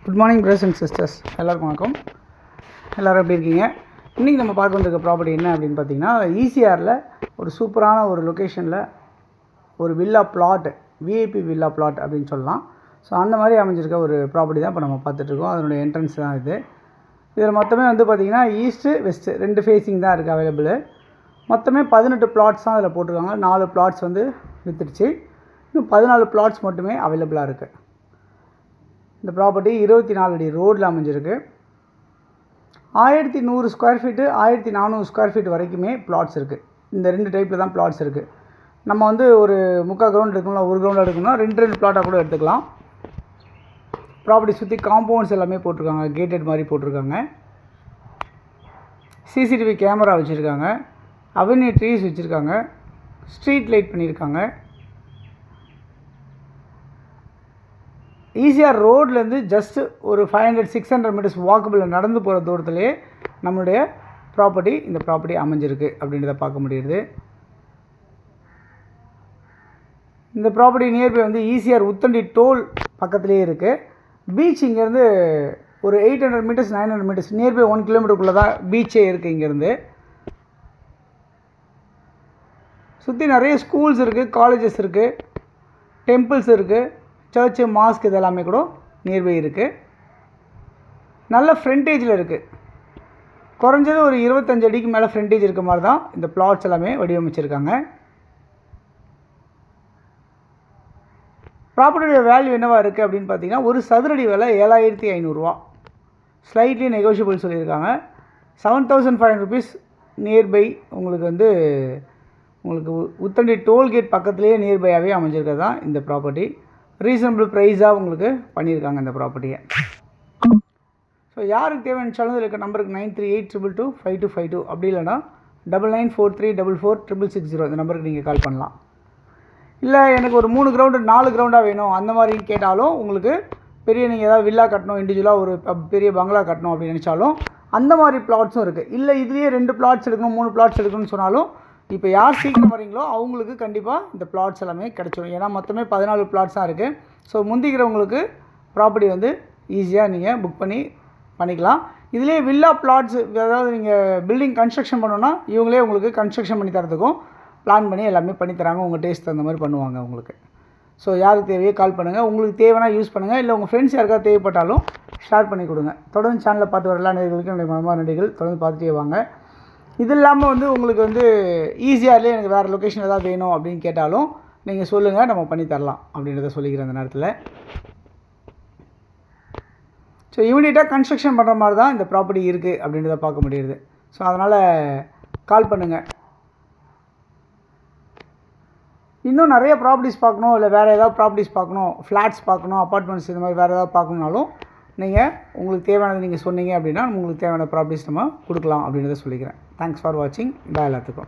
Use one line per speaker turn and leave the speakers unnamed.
Good morning brothers and sisters, எல்லாருக்கும் வணக்கம். எல்லோரும் எப்படி இருக்கீங்க? இன்றைக்கி நம்ம பார்க்க வந்திருக்க ப்ராப்பர்ட்டி என்ன அப்படின்னு பார்த்தீங்கன்னா, ஈசிஆரில் ஒரு சூப்பரான ஒரு லொக்கேஷனில் ஒரு villa plot, VIP villa plot அப்படின்னு சொல்லலாம். ஸோ அந்த மாதிரி அமைஞ்சிருக்க ஒரு ப்ராப்பர்ட்டி தான் இப்போ நம்ம பார்த்துட்ருக்கோம். அதனுடைய என்ட்ரன்ஸ் தான் இது. இதில் மொத்தமே வந்து பார்த்திங்கன்னா ஈஸ்ட்டு வெஸ்ட்டு 2 ஃபேஸிங் தான் இருக்குது அவைலபிள். மொத்தமே 18 பிளாட்ஸ் தான் அதில் போட்டிருக்காங்க. 4 பிளாட்ஸ் வந்து விற்றுடுச்சு. இன்னும் 14 பிளாட்ஸ் மட்டுமே அவைலபிளாக இருக்குது. இந்த ப்ராப்பர்ட்டி 24 அடி ரோடில் அமைஞ்சிருக்கு. 1100 ஸ்கொயர் ஃபீட்டு 1400 ஸ்கொயர் ஃபீட் வரைக்குமே பிளாட்ஸ் இருக்குது. இந்த 2 டைப்பில் தான் பிளாட்ஸ் இருக்குது. நம்ம வந்து ஒரு 3/4 கிரவுண்ட் எடுக்கணும், 1 கிரவுண்ட் எடுக்கணும்னா 2 பிளாட்டாக கூட எடுத்துக்கலாம். ப்ராப்பர்ட்டி சுற்றி காம்பவுண்ட்ஸ் எல்லாமே போட்டிருக்காங்க, கேட்டட் மாதிரி போட்டிருக்காங்க. சிசிடிவி கேமரா வச்சுருக்காங்க, அவென்யூ ட்ரீஸ் வச்சுருக்காங்க, ஸ்ட்ரீட் லைட் பண்ணியிருக்காங்க. ஈசிஆர் ரோட்லேருந்து ஜஸ்ட்டு ஒரு 500-600 மீட்டர்ஸ் வாக்கபிள் நடந்து போகிற தூரத்துலேயே நம்மளுடைய ப்ராப்பர்ட்டி, இந்த ப்ராப்பர்ட்டி அமைஞ்சிருக்கு அப்படின்றத பார்க்க முடியுது. இந்த ப்ராப்பர்ட்டி நியர்பை வந்து ஈசிஆர் உத்தண்டி டோல் பக்கத்துலேயே இருக்குது. பீச் இங்கேருந்து ஒரு 800 மீட்டர்ஸ் 900 மீட்டர்ஸ் நியர்பை 1 கிலோமீட்டருக்குள்ளே தான் பீச்சே இருக்குது. இங்கேருந்து சுற்றி நிறைய ஸ்கூல்ஸ் இருக்குது, காலேஜஸ் இருக்குது, டெம்பிள்ஸ் இருக்குது, சர்ச்சு, மாஸ்க் இதெல்லாமே கூட நியர்பை இருக்குது. நல்ல ஃப்ரண்டேஜில் இருக்குது. குறைஞ்சது ஒரு 25 அடிக்கு மேலே ஃப்ரண்டேஜ் இருக்க மாதிரி தான் இந்த பிளாட்ஸ் எல்லாமே வடிவமைச்சிருக்காங்க. ப்ராப்பர்ட்டியோட வேல்யூ என்னவா இருக்குது அப்படின்னு பார்த்தீங்கன்னா, ஒரு சதுரடி விலை 7500 ரூபா. ஸ்லைட்லி நெகோஷியபிள் சொல்லியிருக்காங்க. 7500 ருபீஸ் நியர்பை உங்களுக்கு வந்து உத்தண்டி டோல்கேட் பக்கத்துலேயே நியர்பையாகவே அமைஞ்சிருக்கிறது தான் இந்த ப்ராப்பர்ட்டி. ரீசனபிள் ப்ரைஸாக உங்களுக்கு பண்ணியிருக்காங்க இந்த ப்ராப்பர்ட்டியை. ஸோ யாருக்கு தேவையான இருக்க நம்பருக்கு 9382225252 அப்படி இல்லைனா 9943444660 இந்த நம்பருக்கு நீங்கள் கால் பண்ணலாம். இல்லை எனக்கு ஒரு 3 கிரவுண்டு 4 கிரவுண்டாக வேணும் அந்த மாதிரி கேட்டாலும், உங்களுக்கு பெரிய நீங்கள் ஏதாவது வில்லா கட்டணும், இண்டிவிஜுவலாக ஒரு பெரிய பங்களா கட்டணும் அப்படின்னு நினச்சாலும் அந்த மாதிரி பிளாட்ஸும் இருக்குது. இல்லை இதுலேயே 2 பிளாட்ஸ் எடுக்கணும், 3 பிளாட்ஸ் எடுக்கணும்னு சொன்னாலும், இப்போ யார் சீக்கிரம் வரீங்களோ அவங்களுக்கு கண்டிப்பாக இந்த பிளாட்ஸ் எல்லாமே கிடச்சிடும். ஏன்னா மொத்தமே 14 பிளாட்ஸ் தான் இருக்குது. ஸோ முந்திக்கிறவங்களுக்கு ப்ராப்பர்ட்டி வந்து ஈஸியாக நீங்கள் புக் பண்ணிக்கலாம். இதிலே வில்லா பிளாட்ஸ், அதாவது நீங்கள் பில்டிங் கன்ஸ்ட்ரக்ஷன் பண்ணணுன்னா இவங்களே உங்களுக்கு கன்ஸ்ட்ரக்ஷன் பண்ணி தரதுக்கும் பிளான் பண்ணி எல்லாமே பண்ணித்தராங்க. உங்கள் டேஸ்ட் தகுந்த மாதிரி பண்ணுவாங்க உங்களுக்கு. ஸோ யாருக்கு தேவையோ கால் பண்ணுங்கள். உங்களுக்கு தேவைன்னா யூஸ் பண்ணுங்கள். இல்லை உங்கள் ஃப்ரெண்ட்ஸ் யாருக்காவது தேவைப்பட்டாலும் ஷேர் பண்ணி கொடுங்க. தொடர்ந்து சேனலை பார்த்து வர எல்லா நேயர்களுக்கும் என்னுடைய மனமான நன்றிகள். தொடர்ந்து பார்த்துட்டே வாங்க. இது இல்லாமல் வந்து உங்களுக்கு வந்து ஈஸியாகலே எனக்கு வேறு லொக்கேஷன் ஏதாவது வேணும் அப்படின்னு கேட்டாலும் நீங்கள் சொல்லுங்கள், நம்ம பண்ணி தரலாம் அப்படின்றத சொல்லிக்கிறேன் அந்த நேரத்தில். ஸோ இமீடியட்டாக கன்ஸ்ட்ரக்ஷன் பண்ணுற மாதிரி தான் இந்த ப்ராப்பர்ட்டி இருக்குது அப்படின்றத பார்க்க முடியுது. ஸோ அதனால் கால் பண்ணுங்கள். இன்னும் நிறைய ப்ராப்பர்ட்டிஸ் பார்க்கணும், இல்லை வேறு ஏதாவது ப்ராப்பர்ட்டிஸ் பார்க்கணும், ஃப்ளாட்ஸ் பார்க்கணும், அப்பார்ட்மெண்ட்ஸ் இந்த மாதிரி வேறு ஏதாவது பார்க்கணுனாலும் நீங்கள் உங்களுக்கு தேவையானது நீங்கள் சொன்னீங்க அப்படின்னா உங்களுக்கு தேவையான ப்ராப்பர்ட்டிஸ் நம்ம கொடுக்கலாம் அப்படின்றத சொல்லிக்கிறேன். தேங்க்ஸ் ஃபார் வாட்சிங். பாய் எல்லாத்துக்கும்.